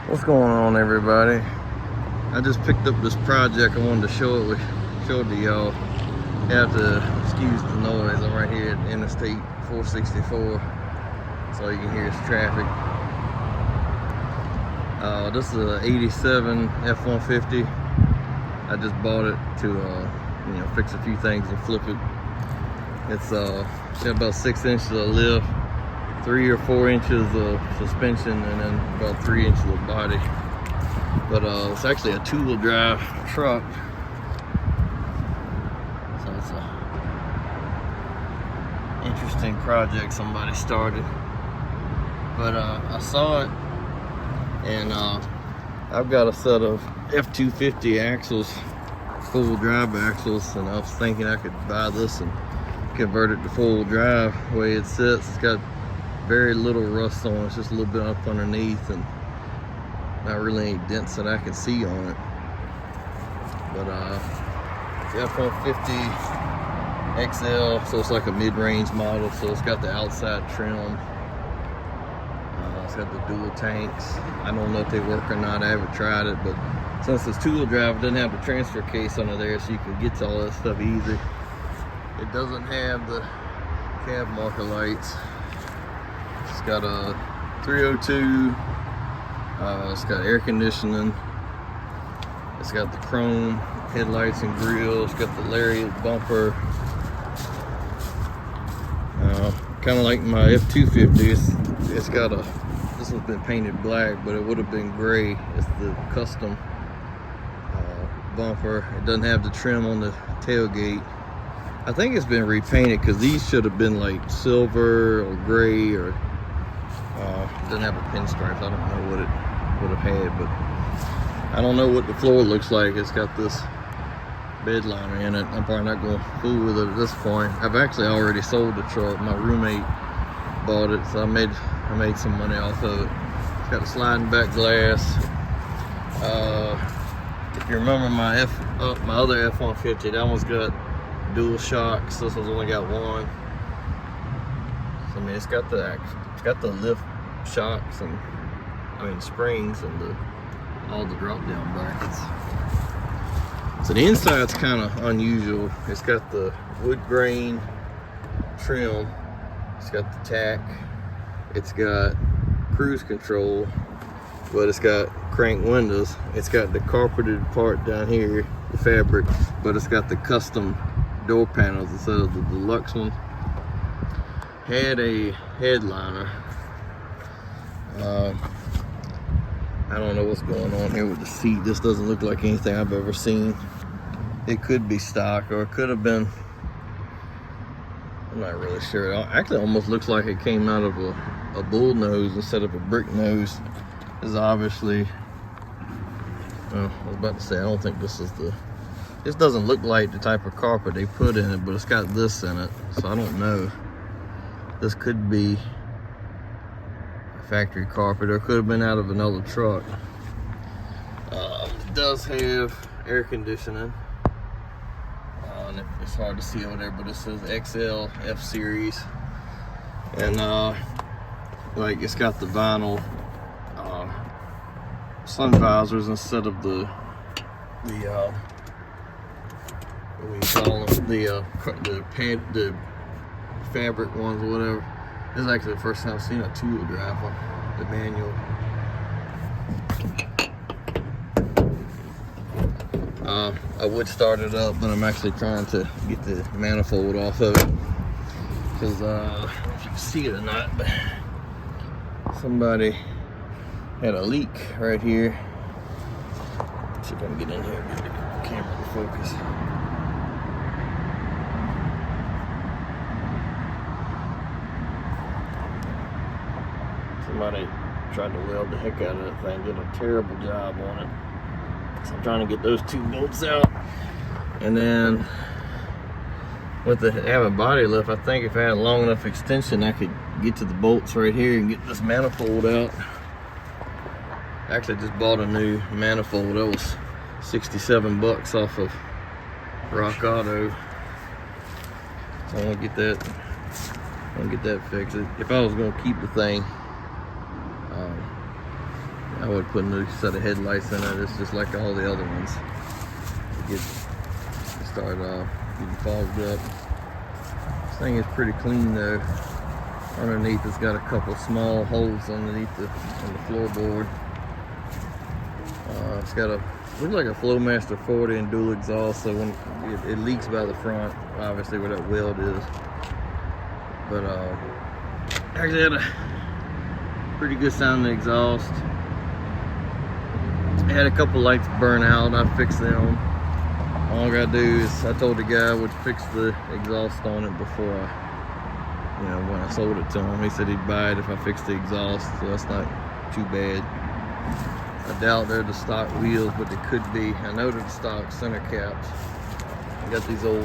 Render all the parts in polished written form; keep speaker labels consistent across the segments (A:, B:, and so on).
A: What's going on, everybody? I just picked up this project. I wanted to show it to y'all. You have to excuse the noise. I'm right here at Interstate 464, so you can hear it's traffic. This is a '87 F-150. I just bought it to fix a few things and flip it. It's got about 6 inches of lift, 3 or 4 inches of suspension, and then about 3 inches of body. But it's actually a 2-wheel drive truck, so it's a interesting project somebody started. But I saw it, and I've got a set of F250 axles, 4-wheel drive axles, and I was thinking I could buy this and convert it to 4-wheel drive. The way it sits, it's got very little rust on it. It's just a little bit up underneath, and not really any dents that I can see on it. But it's F-150 XL, so it's like a mid-range model. So it's got the outside trim. It's got the dual tanks. I don't know if they work or not. I haven't tried it, but since it's 2-wheel drive, it doesn't have the transfer case under there, so you can get to all that stuff easy. It doesn't have the cab marker lights. It's got a 302. It's got air conditioning. It's got the chrome headlights and grills. It's got the lariat bumper. Kind of like my F250. It's got this one's been painted black, but it would have been gray. It's the custom bumper. It doesn't have the trim on the tailgate. I think it's been repainted because these should have been like silver or gray, or it doesn't have a pinstripe. I don't know what it would have had, but I don't know what the floor looks like. It's got this bed liner in it. I'm probably not going to fool with it at this point. I've actually already sold the truck. My roommate bought it, so I made some money off of it. It's got a sliding back glass. If you remember my other F-150, that one's got dual shocks. This one's only got one. So, I mean, it's got the lift shocks and springs and all the drop down brackets. So the inside's kind of unusual. It's got the wood grain trim. It's got the tack. It's got cruise control, but it's got crank windows. It's got the carpeted part down here, the fabric, but it's got the custom door panels instead of the deluxe one. Had a headliner. I don't know what's going on here with the seat. This doesn't look like anything I've ever seen. It could be stock, or it could have been, I'm not really sure. It actually almost looks like it came out of a bull nose instead of a brick nose. This is obviously, well, I was about to say, I don't think this doesn't look like the type of carpet they put in it, but it's got this in it, so I don't know. This could be a factory carpet, or it could have been out of another truck. It does have air conditioning. And it's hard to see over there, but it says XL F Series. And like, it's got the vinyl sun visors instead of the what do you call them, the fabric ones or whatever. This is actually the first time I've seen a 2-wheel drive one, the manual. I would start it up, but I'm actually trying to get the manifold off of it, because I don't know if you can see it or not, but somebody had a leak right here. Let's see if I can get in here and get the camera to focus. Somebody tried to weld the heck out of that thing, did a terrible job on it. So I'm trying to get those 2 bolts out. And then with the having body lift, I think if I had a long enough extension, I could get to the bolts right here and get this manifold out. I actually just bought a new manifold. That was 67 bucks off of Rock Auto. So I want to get that fixed. If I was going to keep the thing, I would put a new set of headlights in it. It's just like all the other ones. Start getting fogged up. This thing is pretty clean though. Underneath it's got a couple small holes underneath on the floorboard. It's got looks like a Flowmaster 40 and dual exhaust, so when it leaks by the front, obviously where that weld is. But actually had a pretty good sounding exhaust. It had a couple lights burn out. I fixed them. All I gotta do is, I told the guy I would fix the exhaust on it before when I sold it to him. He said he'd buy it if I fixed the exhaust, so that's not too bad. I doubt they're the stock wheels, but they could be. I know they're the stock center caps. I got these old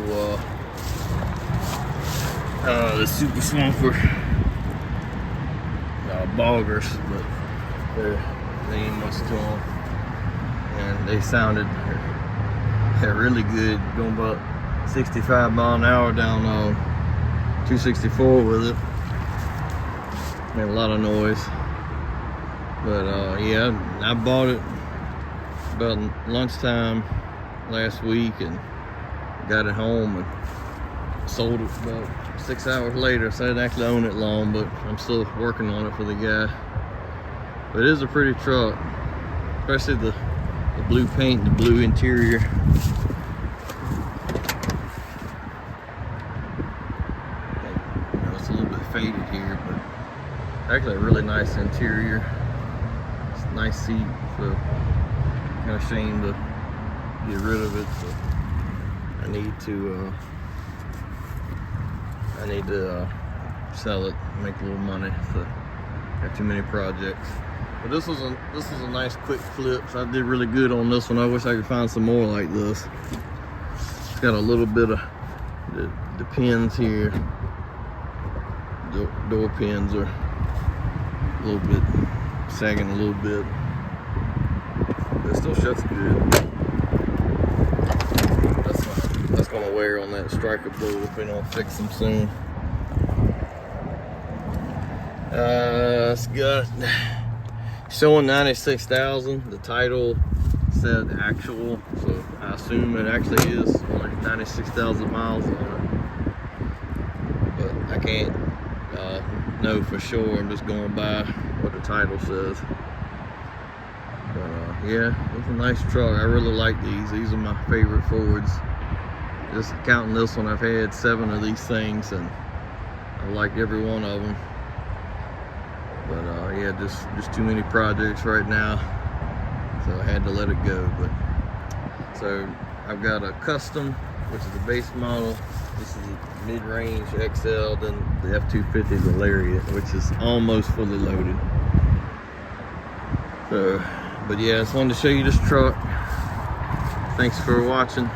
A: the Super Swamper boggers, but they ain't much to them, and they sounded really good, going about 65 mile an hour down 264 with it. Made a lot of noise. But yeah, I bought it about lunchtime last week and got it home and sold it about 6 hours later. So I didn't actually own it long, but I'm still working on it for the guy. But it is a pretty truck, especially the blue paint, the blue interior. It's a little bit faded here, but actually a really nice interior. It's a nice seat, so kind of shame to get rid of it. So I need to sell it, make a little money. So I have too many projects. But this was a nice quick flip. So I did really good on this one. I wish I could find some more like this. It's got a little bit of the pins here. Door pins are a little bit sagging a little bit. But it still shuts good. That's gonna wear on that striker blue if we don't fix them soon. It's got showing 96,000. The title said actual, so I assume it actually is only 96,000 miles on it. But I can't know for sure. I'm just going by what the title says. But yeah, it's a nice truck. I really like these. These are my favorite Fords. Just counting this one, I've had 7 of these things, and I like every one of them. But yeah, just too many projects right now, so I had to let it go. But so I've got a custom, which is the base model. This is a mid-range XL, then the F250 is a Lariat, which is almost fully loaded. So, but yeah, I just wanted to show you this truck. Thanks for watching.